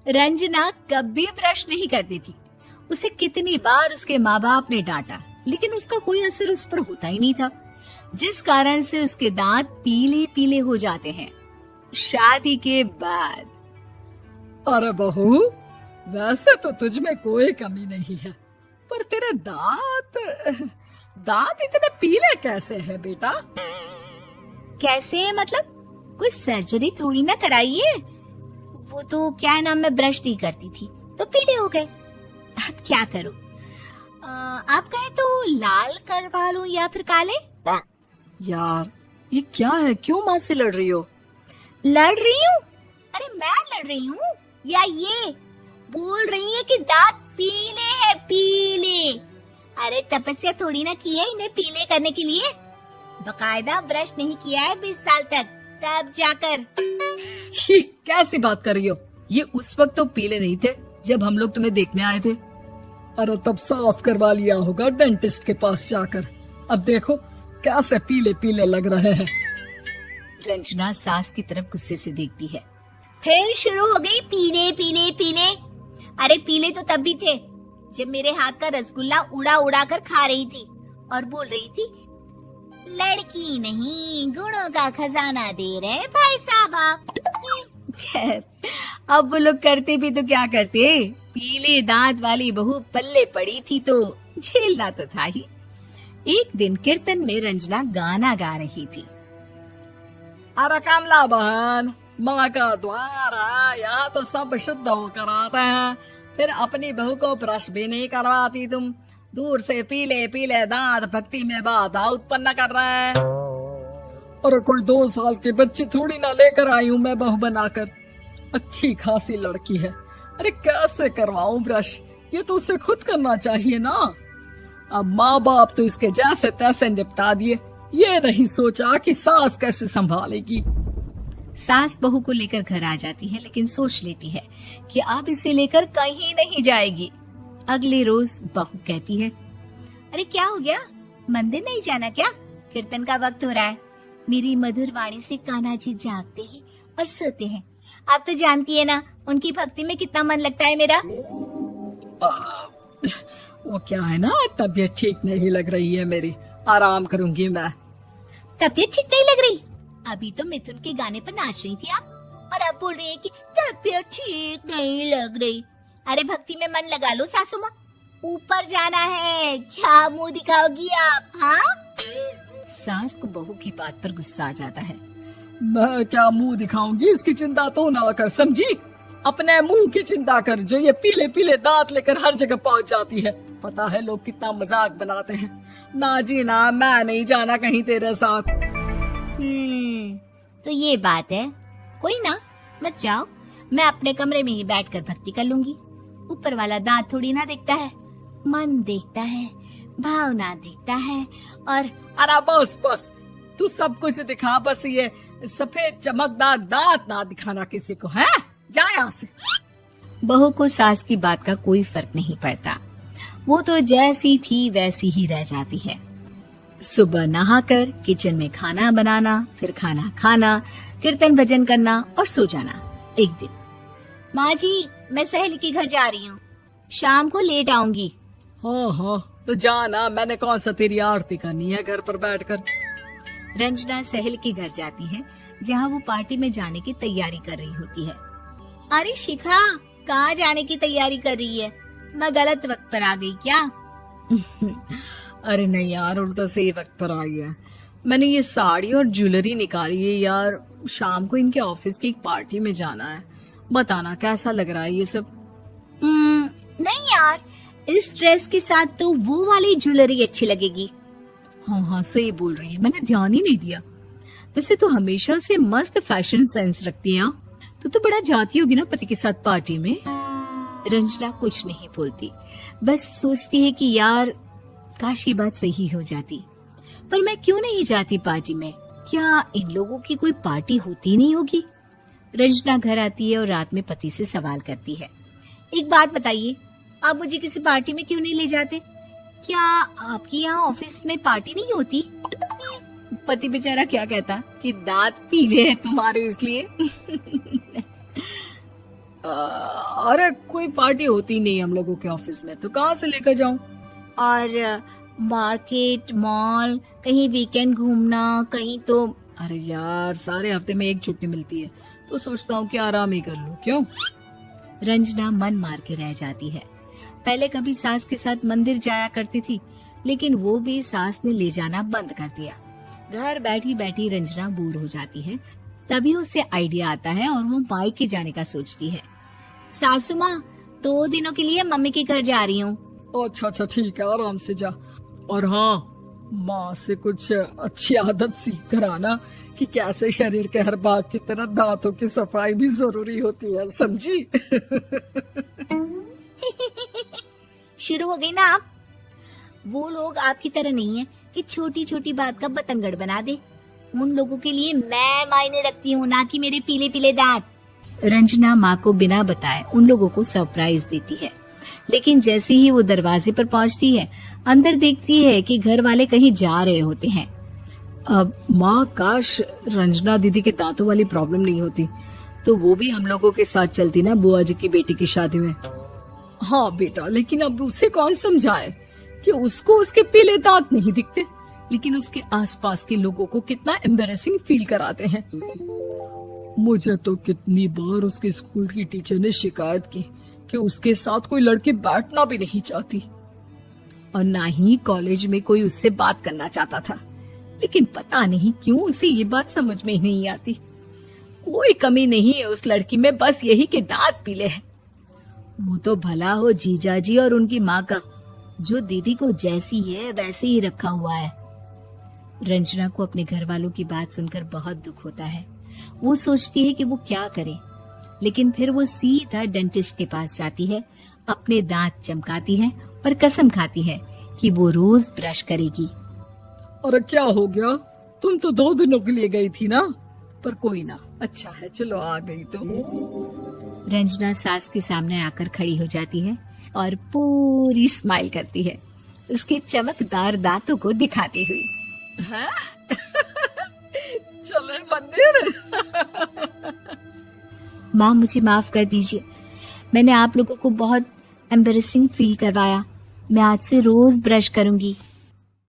रंजना कभी ब्रश नहीं करती थी। उसे कितनी बार उसके माँ बाप ने डांटा, लेकिन उसका कोई असर उस पर होता ही नहीं था, जिस कारण से उसके दांत पीले पीले हो जाते हैं। शादी के बाद अरे बहू, वैसे तो तुझ में कोई कमी नहीं है, पर तेरे दांत इतने पीले कैसे हैं बेटा? कैसे मतलब? कोई सर्जरी थोड़ी ना कराई है। वो तो क्या नाम, मैं ब्रश नहीं करती थी तो पीले हो गए। अब क्या करूं? आप कहे तो लाल करवा लूं या फिर काले? यार ये क्या है, क्यों माँ से लड़ रही हो? लड़ रही हूँ? अरे मैं लड़ रही हूँ या ये बोल रही है कि दांत पीले हैं, पीले। अरे तपस्या थोड़ी ना की है इन्हें पीले करने के लिए। बकायदा ब्रश नहीं किया है 20 साल तक, तब जाकर। छी, कैसी बात कर रही हो? ये उस वक्त तो पीले नहीं थे जब हम लोग तुम्हें देखने आए थे। अरे तब साफ करवा लिया होगा डेंटिस्ट के पास जाकर। अब देखो कैसे पीले पीले लग रहे हैं। रंजना सास की तरफ गुस्से से देखती है। फिर शुरू हो गई पीले पीले पीले। अरे पीले तो तब भी थे जब मेरे हाथ का रसगुल्ला उड़ा उड़ा कर खा रही थी और बोल रही थी, लड़की नहीं गुणों का खजाना दे रहे भाई साहब। खैर, अब वो लोग करते भी तो क्या करते, पीले दांत वाली बहू पल्ले पड़ी थी तो झेलना तो था ही। एक दिन कीर्तन में रंजना गाना गा रही थी। अरे कमला बहन, माँ का द्वार है, यहाँ तो सब शुद्ध होकर आते हैं, फिर अपनी बहू को ब्रश भी नहीं करवाती तुम। दूर से पीले पीले दांत भक्ति में बाधा उत्पन्न कर रहे हैं। और कोई 2 साल के बच्चे थोड़ी ना लेकर आई हूँ मैं बहू बनाकर। अच्छी खासी लड़की है, अरे कैसे करवाऊं ब्रश? ये तो उसे खुद करना चाहिए ना। अब माँ बाप तो इसके जैसे तैसे निपटा दिए, ये नहीं सोचा कि सास कैसे संभालेगी। सास बहू को लेकर घर आ जाती है, लेकिन सोच लेती है कि अब इसे लेकर कहीं नहीं जाएगी। अगले रोज बहू कहती है, अरे क्या हो गया, मंदिर नहीं जाना क्या? कीर्तन का वक्त हो रहा है। मेरी मधुर वाणी से कान्हा जी जागते हैं और सोते हैं। आप तो जानती है ना उनकी भक्ति में कितना मन लगता है मेरा। वो क्या है ना, तबीयत ठीक नहीं लग रही है मेरी, आराम करूंगी मैं। तबीयत ठीक नहीं लग रही? अभी तो मिथुन के गाने पर नाच रही थी आप, और अब बोल रही है कि तबीयत ठीक नहीं लग रही। अरे भक्ति में मन लगा लो सासू माँ, ऊपर जाना है, क्या मुंह दिखाओगी आप? हाँ? सास को बहू की बात पर गुस्सा आ जाता है। मैं क्या मुंह दिखाऊंगी, इसकी चिंता तो ना कर, समझी? अपने मुंह की चिंता कर, जो ये पीले पीले दांत लेकर हर जगह पहुंच जाती है। पता है लोग कितना मजाक बनाते हैं। ना जी ना, मैं नहीं जाना कहीं तेरे साथ। तो ये बात है। कोई ना, मत जाओ, मैं अपने कमरे में ही बैठकर भक्ति कर लूंगी। ऊपर वाला दांत थोड़ी ना देखता है, मन देखता है, भावना देखता है। और अरे बस बस, तू सब कुछ दिखा, बस ये सफेद चमकदार दांत ना दिखाना किसी को, है? जा यहाँ से। बहू को सास की बात का कोई फर्क नहीं पड़ता, वो तो जैसी थी वैसी ही रह जाती है। सुबह नहाकर किचन में खाना बनाना, फिर खाना खाना, कीर्तन भजन करना और सो जाना। एक दिन, माँ जी मैं सहेली के घर जा रही हूँ, शाम को लेट आऊंगी। हाँ, तो जाना, मैंने कौन सा तेरी आरती करनी है घर पर बैठकर। रंजना सहेली के घर जाती है, जहाँ वो पार्टी में जाने की तैयारी कर रही होती है। अरे शिखा, कहाँ जाने की तैयारी कर रही है? मैं गलत वक्त पर आ गई क्या? अरे नहीं यार, उल्टा सही वक्त पर आई है। मैंने ये साड़ी और ज्वेलरी निकाली है यार, शाम को इनके ऑफिस की एक पार्टी में जाना है। बताना कैसा लग रहा है ये सब? नहीं यार, इस ड्रेस के साथ तो वो वाली ज्वेलरी अच्छी लगेगी। हाँ, सही बोल रही है, मैंने ध्यान ही नहीं दिया। वैसे तो हमेशा से मस्त फैशन सेंस रखती है। तो बड़ा जाती होगी ना पति के साथ पार्टी में। रंजना कुछ नहीं बोलती, बस सोचती है कि यार काश ये बात सही हो जाती, पर मैं क्यों नहीं जाती पार्टी में? क्या इन लोगों की कोई पार्टी होती नहीं होगी? रंजना घर आती है और रात में पति से सवाल करती है, एक बात बताइए, आप मुझे किसी पार्टी में क्यों नहीं ले जाते? क्या आपके यहाँ ऑफिस में पार्टी नहीं होती? पति बेचारा क्या कहता कि दांत पीले हैं तुम्हारे इसलिए। अरे कोई पार्टी होती नहीं हम लोगों के ऑफिस में, तो कहाँ से लेकर जाऊं? और मार्केट, मॉल, कहीं वीकेंड घूमना, कहीं तो। अरे यार, सारे हफ्ते में एक छुट्टी मिलती है, तो सोचता हूँ कि आराम ही कर लूं। क्यों? रंजना मन मार के रह जाती है। पहले कभी सास के साथ मंदिर जाया करती थी, लेकिन वो भी सास ने ले जाना बंद कर दिया। घर बैठी बैठी रंजना बोर हो जाती है। तभी उसे आइडिया आता है और वो मायके जाने का सोचती है। सासू माँ, 2 दिनों के लिए मम्मी के घर जा रही हूँ। अच्छा अच्छा, ठीक है, आराम से जा। और हाँ, माँ से कुछ अच्छी आदत सीख कर आना कि कैसे शरीर के हर भाग की तरह दांतों की सफाई भी जरूरी होती है, समझी? शुरू हो गई ना आप? वो लोग आपकी तरह नहीं है कि छोटी छोटी बात का बतंगड़ बना दे। उन लोगों के लिए मैं मायने रखती हूँ, ना कि मेरे पीले पीले दांत। रंजना माँ को बिना बताए उन लोगों को सरप्राइज देती है, लेकिन जैसे ही वो दरवाजे पर पहुँचती है, अंदर देखती है कि घर वाले कहीं जा रहे होते हैं। अब माँ, काश रंजना दीदी के दांतों वाली प्रॉब्लम नहीं होती, तो वो भी हम लोगों के साथ चलती ना बुआ जी की बेटी की शादी में। हाँ बेटा, लेकिन अब उसे कौन समझाए कि उसको उसके पीले दांत नहीं दिखते, लेकिन उसके आसपास के लोगों को कितना एम्बैरेसिंग फील कराते हैं। मुझे तो कितनी बार उसके स्कूल की टीचर ने शिकायत की कि उसके साथ कोई लड़की बैठना भी नहीं चाहती, और ना ही कॉलेज में कोई उससे बात करना चाहता था। लेकिन पता नहीं क्यों उसे ये बात समझ में ही नहीं आती। कोई कमी नहीं है उस लड़की में, बस यही कि दांत पीले हैं। वो तो भला हो जीजा जी और उनकी माँ का, जो दीदी को जैसी है वैसे ही रखा हुआ है। रंजना को अपने घर वालों की बात सुनकर बहुत दुख होता है। वो सोचती है कि वो क्या करे, लेकिन फिर वो सीधा डेंटिस्ट के पास जाती है, अपने दांत चमकाती है और कसम खाती है कि वो रोज ब्रश करेगी। अरे क्या हो गया? तुम तो 2 दिनों के लिए गई थी ना, पर कोई ना, अच्छा है, चलो आ गई तो। रंजना सास के सामने आकर खड़ी हो जाती है और पूरी स्माइल करती है, उसके चमकदार दांतों को दिखाती हुई। हैं? चले मंदिर? माँ, मुझे माफ कर दीजिए, मैंने आप लोगों को बहुत एम्बैरेसिंग फील करवाया। मैं आज से रोज ब्रश करूंगी।